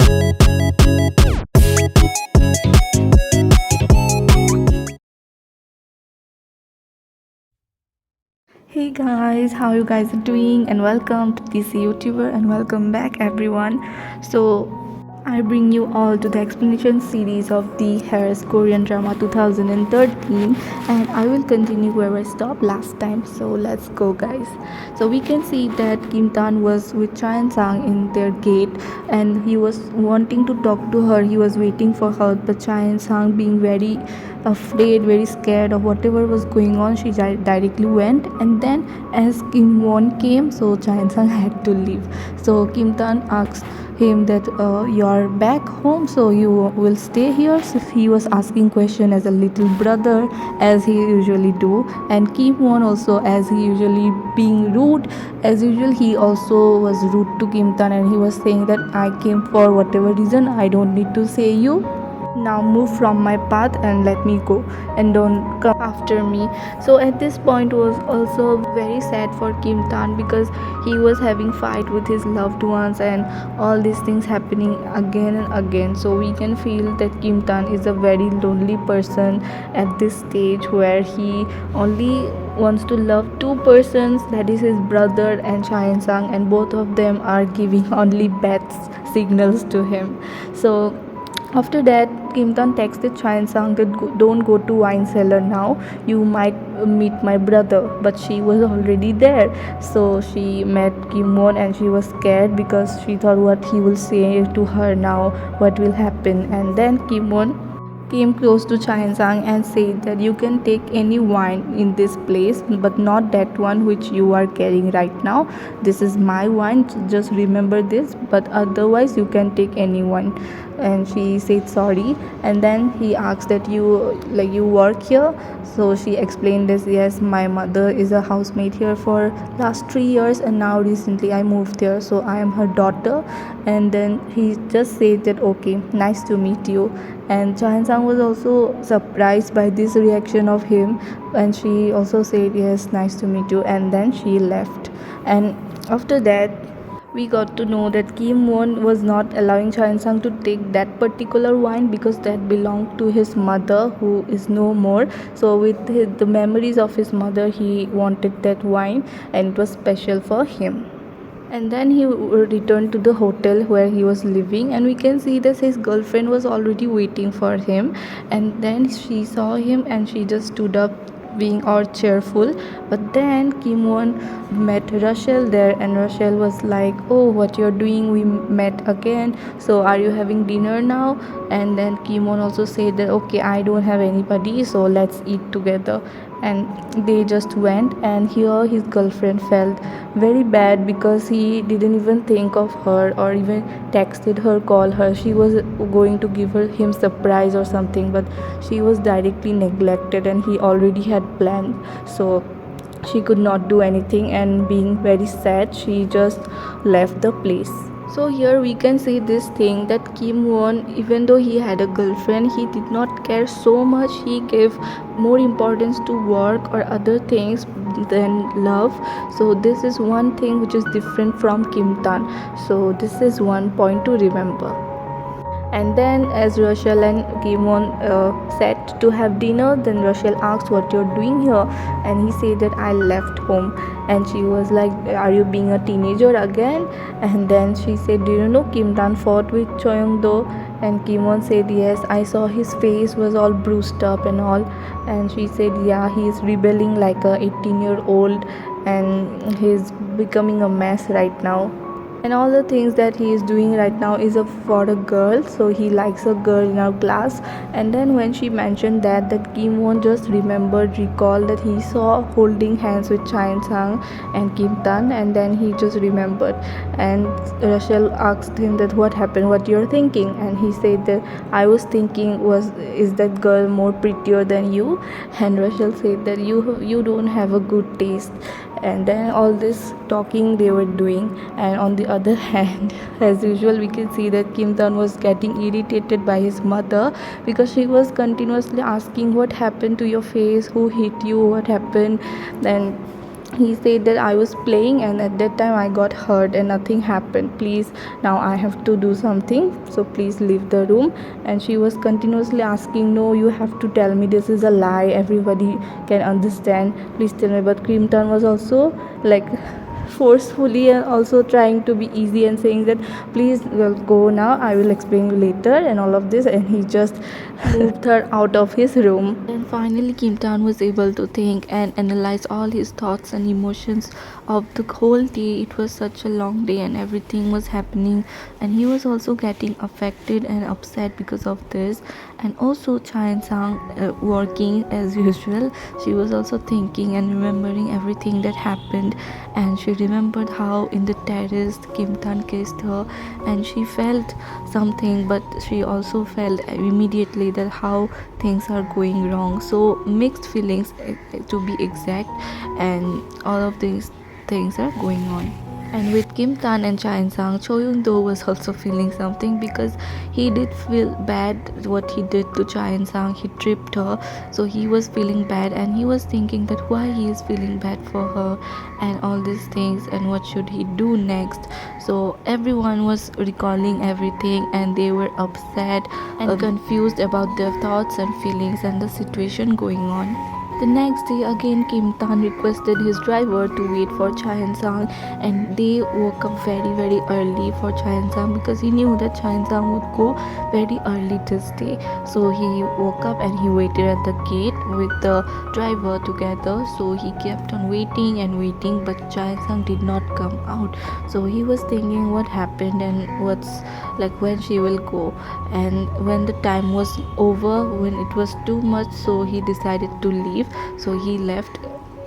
Hey guys, how you guys are doing? And welcome to this YouTuber and welcome back everyone. So I bring you all to the explanation series of the Harris Korean drama 2013, and I will continue where I stopped last time. So let's go guys. So we can see that Kim Tan was with Chaeun-sang in their gate and he was wanting to talk to her. He was waiting for her, but Chaeun-sang being very afraid, very scared of whatever was going on, she directly went. And then as Kim Won came, so Chaeun Sang had to leave. So Kim Tan asked him that you're back home, so you will stay here. So he was asking question as a little brother, as he usually do. And Kim Won also, as he usually being rude as usual, he also was rude to Kim Tan, and he was saying that I came for whatever reason, I don't need to say you, now move from my path and let me go and don't come after me. So at this point was also very sad for Kim Tan, because he was having fight with his loved ones and all these things happening again and again. So we can feel that Kim Tan is a very lonely person at this stage, where he only wants to love two persons, that is his brother and Chaeun Sang, and both of them are giving only bad signals to him. So after that, Kim Tan texted Chaeun Sang that don't go to wine cellar now. You might meet my brother. But she was already there. So she met Kim Won and she was scared because she thought what he will say to her now, what will happen. And then Kim Won came close to Chaeun Sang and said that you can take any wine in this place, but not that one which you are carrying right now. This is my wine, just remember this, but otherwise you can take any wine. And she said sorry. And then he asked that you work here. So she explained this, yes, my mother is a housemaid here for last 3 years, and now recently I moved here, so I am her daughter. And then he just said that okay, nice to meet you. And Chahan Sang was also surprised by this reaction of him, and she also said yes, nice to meet you, and then she left. And after that, we got to know that Kim Won was not allowing Chaeun Sang to take that particular wine because that belonged to his mother, who is no more. So with the memories of his mother, he wanted that wine, and it was special for him. And then he returned to the hotel where he was living, and we can see that his girlfriend was already waiting for him. And then she saw him and she just stood up being all cheerful. But then Kim Won met Rachel there, and Rachel was like, oh, what you're doing, we met again, so are you having dinner now? And then Kim Won also said that okay, I don't have anybody, so let's eat together. And they just went, and here his girlfriend felt very bad because he didn't even think of her or even texted her, call her. She was going to give him surprise or something, but she was directly neglected and he already had planned. So she could not do anything, and being very sad, she just left the place. So here we can see this thing that Kim Won, even though he had a girlfriend, he did not care so much. He gave more importance to work or other things than love. So this is one thing which is different from Kim Tan. So this is one point to remember. And then as Rachel and Kimon sat to have dinner, then Rachel asked what you're doing here, and he said that I left home. And she was like, are you being a teenager again? And then she said, do you know Kim Dan fought with Choyong Do? And Kimon said, yes, I saw his face was all bruised up and all. And she said, yeah, he is rebelling like a 18-year-old, and he's becoming a mess right now. And all the things that he is doing right now is for a girl, so he likes a girl in our class. And then when she mentioned that Kim Won just recalled that he saw holding hands with Chaeun Sang and Kim Tan, and then he just remembered. And Rachel asked him that what happened, what you're thinking. And he said that I was thinking, is that girl more prettier than you? And Rachel said that you don't have a good taste. And then all this talking they were doing, and on the other hand, as usual, we can see that Kim Tan was getting irritated by his mother, because she was continuously asking what happened to your face, who hit you, what happened. Then he said that I was playing and at that time I got hurt and nothing happened. Please, now I have to do something, so please leave the room. And she was continuously asking, no, you have to tell me, this is a lie, everybody can understand, please tell me. But Kim-tan was also like forcefully and also trying to be easy and saying that please, well, go now, I will explain you later and all of this, and he just moved her out of his room. Then finally Kim Tan was able to think and analyze all his thoughts and emotions of the whole day. It was such a long day and everything was happening, and he was also getting affected and upset because of this. And also Chain Sang, working as usual, she was also thinking and remembering everything that happened, and she remembered how in the terrace Kim Tan kissed her, and she felt something, but she also felt immediately that how things are going wrong. So mixed feelings, to be exact, and all of these things are going on. And with Kim Tan and Cha In-sang, Cho Yoon-do was also feeling something because he did feel bad what he did to Cha In-sang. He tripped her, so he was feeling bad, and he was thinking that why he is feeling bad for her and all these things, and what should he do next. So everyone was recalling everything, and they were upset and confused about their thoughts and feelings and the situation going on. The next day again Kim Tan requested his driver to wait for Chae Sang, and they woke up very early for Chae Sang because he knew that Chae Sang would go very early this day. So he woke up and he waited at the gate with the driver together. So he kept on waiting and waiting, but Chae Sang did not come out. So he was thinking what happened and what's like when she will go. And when the time was over, when it was too much, so he decided to leave. So he left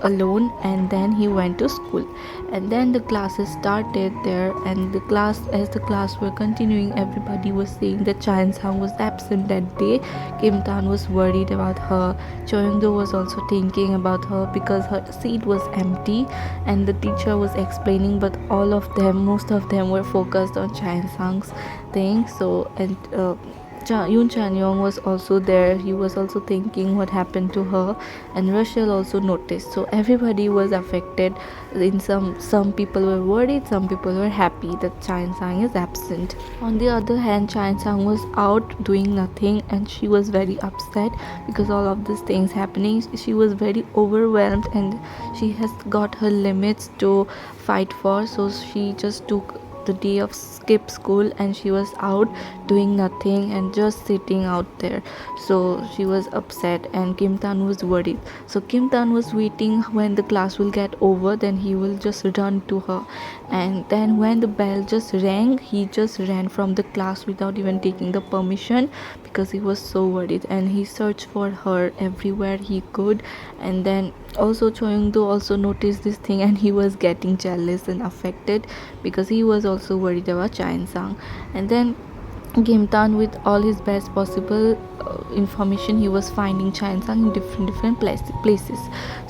alone, and then he went to school. And then the classes started there, and as the class were continuing, everybody was saying that Chan Sang was absent that day. Kim Tan was worried about her. Choi Young-do was also thinking about her because her seat was empty, and the teacher was explaining, but most of them were focused on Chan Sang's thing. So and Yoon Chan Young was also there. He was also thinking what happened to her, and Rachel also noticed. So everybody was affected. In some people were worried, some people were happy that Chan Sang is absent. On the other hand, Chan Sang was out doing nothing, and she was very upset because all of these things happening. She was very overwhelmed, and she has got her limits to fight for. So she just took the day of skip school, and she was out doing nothing and just sitting out there. So she was upset, and Kim Tan was worried. So Kim Tan was waiting when the class will get over, then he will just run to her. And then when the bell just rang, he just ran from the class without even taking the permission because he was so worried, and he searched for her everywhere he could. And then also Choi Young-do also noticed this thing, and he was getting jealous and affected because he was also worried about Cha In-sang. And then Kim Tan, with all his best possible information, he was finding Cha In-sang in different places.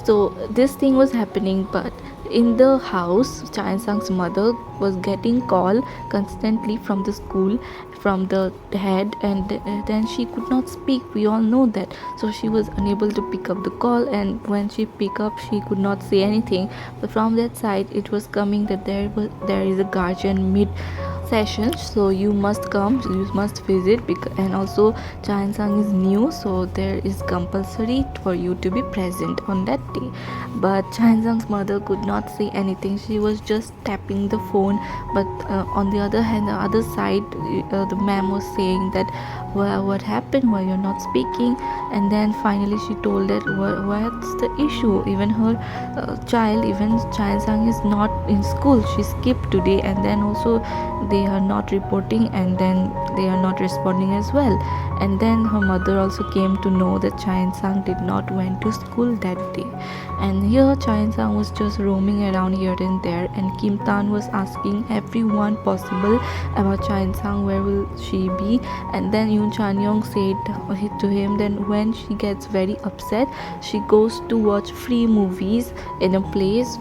So this thing was happening, but in the house, Cha In-sang's mother was getting call constantly from the school, from the head, and then she could not speak. We all know that. So she was unable to pick up the call, and when she picked up, she could not say anything. But from that side, it was coming that there is a guardian mid session, so you must come, you must visit, and also Cha In-sang is new, so there is compulsory for you to be present on that day. But Cha In-sang's mother could not say anything. She was just tapping the phone. But on the other hand, the other side, the ma'am was saying that, well, what happened, why you're not speaking? And then finally she told that what's the issue, even her child, even Cha In-sang is not in school, she skipped today, and then also they are not reporting, and then they are not responding as well. And then her mother also came to know that Cha In-sang did not went to school that day. And here Cha In-sang was just roaming around here and there, and Kim Tan was asking everyone possible about Cha In-sang, where will she be. And then Yoon Chan Young said to him, then when she gets very upset, she goes to watch free movies in a place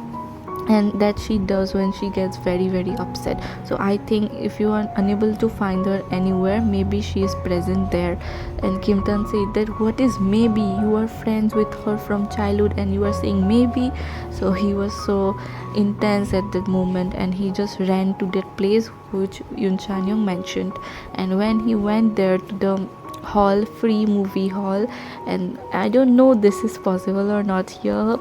and that she does when she gets very very upset. So I think if you are unable to find her anywhere, maybe she is present there. And Kim Tan said that, what is maybe? You are friends with her from childhood and you are saying maybe? So he was so intense at that moment, and he just ran to that place which Yoon mentioned. And when he went there to the hall, free movie hall, and I don't know this is possible or not here.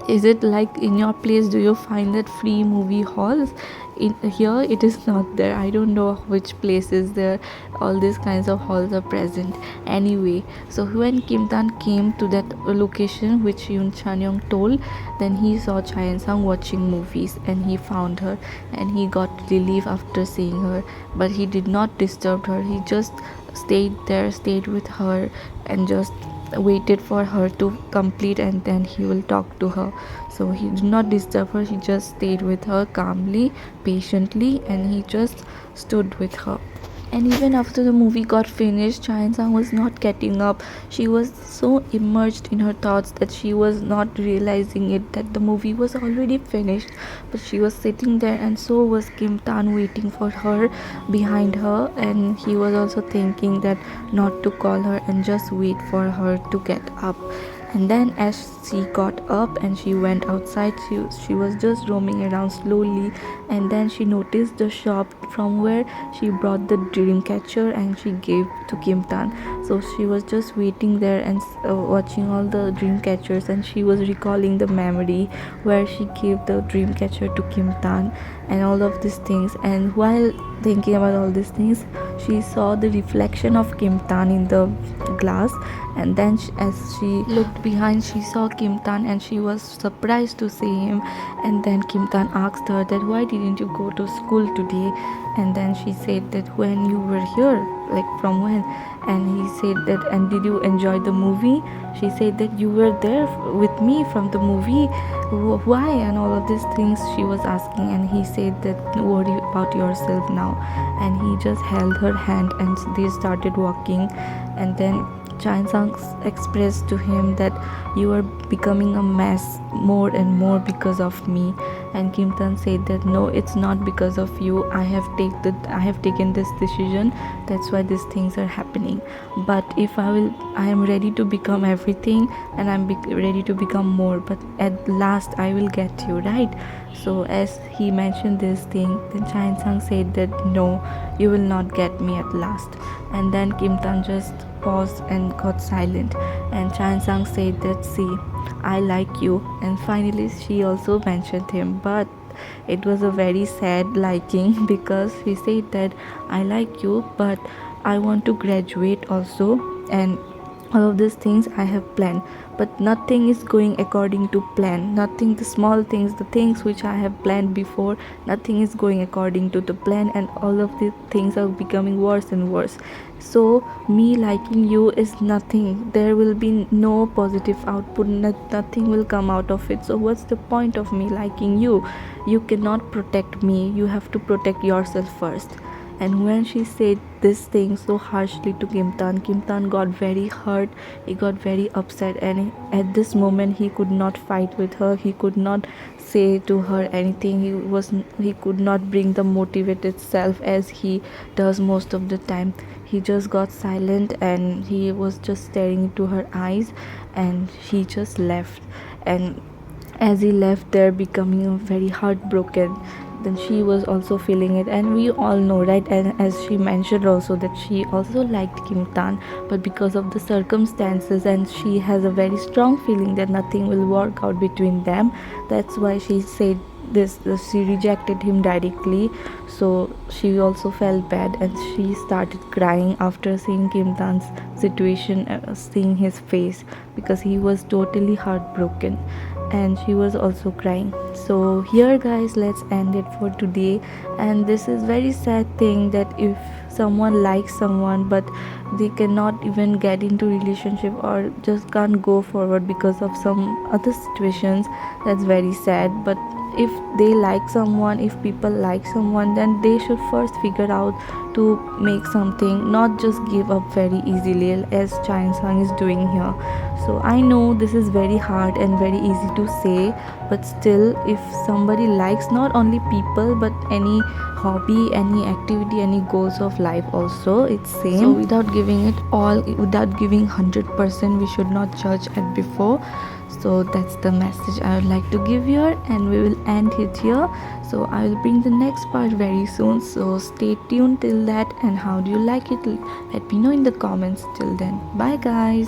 Is it like in your place, do you find that free movie halls? In here it is not there. I don't know which place is there. All these kinds of halls are present anyway. So when Kim Tan came to that location which Yoon Chanyong told, then he saw Chae Sang watching movies, and he found her, and he got relief after seeing her. But he did not disturb her. He just stayed there, stayed with her, and just waited for her to complete, and then he will talk to her. So he did not disturb her. He just stayed with her calmly, patiently, and he just stood with her. And even after the movie got finished, Chae Sang was not getting up. She was so immersed in her thoughts that she was not realizing it, that the movie was already finished. But she was sitting there, and so was Kim Tan waiting for her behind her. And he was also thinking that not to call her and just wait for her to get up. And then as she got up and she went outside, she was just roaming around slowly, and then she noticed the shop from where she brought the dream catcher and she gave to Kim Tan. So she was just waiting there and watching all the dream catchers, and she was recalling the memory where she gave the dream catcher to Kim Tan and all of these things. And while thinking about all these things, she saw the reflection of Kim Tan in the glass. And then as she looked behind, she saw Kim Tan, and she was surprised to see him. And then Kim Tan asked her that, why didn't you go to school today? And then she said that, when you were here, like from when? And he said that, and did you enjoy the movie? She said that, you were there with me from the movie. Why? And all of these things she was asking. And he said that, worry about yourself now. And he just held her hand, and they started walking. And then Chae Sang expressed to him that, you are becoming a mess more and more because of me. And Kim Tan said that, no, it's not because of you. I have taken this decision. That's why these things are happening. But if I am ready to become everything, and I'm ready to become more. But at last I will get you, right? So as he mentioned this thing, then Chae Sang said that, no, you will not get me at last. And then Kim Tan just paused and got silent. And Chae Sang said that, see, I like you. And finally she also mentioned him, but it was a very sad liking because he said that, I like you, but I want to graduate also, and all of these things I have planned, but nothing is going according to plan. Nothing, the small things, the things which I have planned before, nothing is going according to the plan, and all of these things are becoming worse and worse. So me liking you is nothing. There will be no positive output. Nothing will come out of it. So what's the point of me liking you? You cannot protect me. You have to protect yourself first. And when she said this thing so harshly to Kim Tan got very hurt. He got very upset, and at this moment he could not fight with her. He could not say to her anything. He could not bring the motivated self as he does most of the time. He just got silent, and he was just staring into her eyes, and he just left. And as he left there, becoming very heartbroken, then she was also feeling it. And we all know, right? And as she mentioned also, that she also liked Kim Tan, but because of the circumstances, and she has a very strong feeling that nothing will work out between them, that's why she said this, she rejected him directly. So she also felt bad, and she started crying after seeing Kim Tan's situation, seeing his face, because he was totally heartbroken, and she was also crying. So here guys, let's end it for today. And this is very sad thing, that if someone likes someone but they cannot even get into relationship, or just can't go forward because of some other situations, that's very sad. But if they like someone, if people like someone, then they should first figure out to make something, not just give up very easily as Eun-sang is doing here. So I know this is very hard and very easy to say, but still, if somebody likes not only people but any hobby, any activity, any goals of life also, it's same. So without giving it all, without giving 100%, we should not judge at before. So that's the message I would like to give here, and we will end it here. So I will bring the next part very soon, so stay tuned till that. And how do you like it? Let me know in the comments. Till then, bye guys.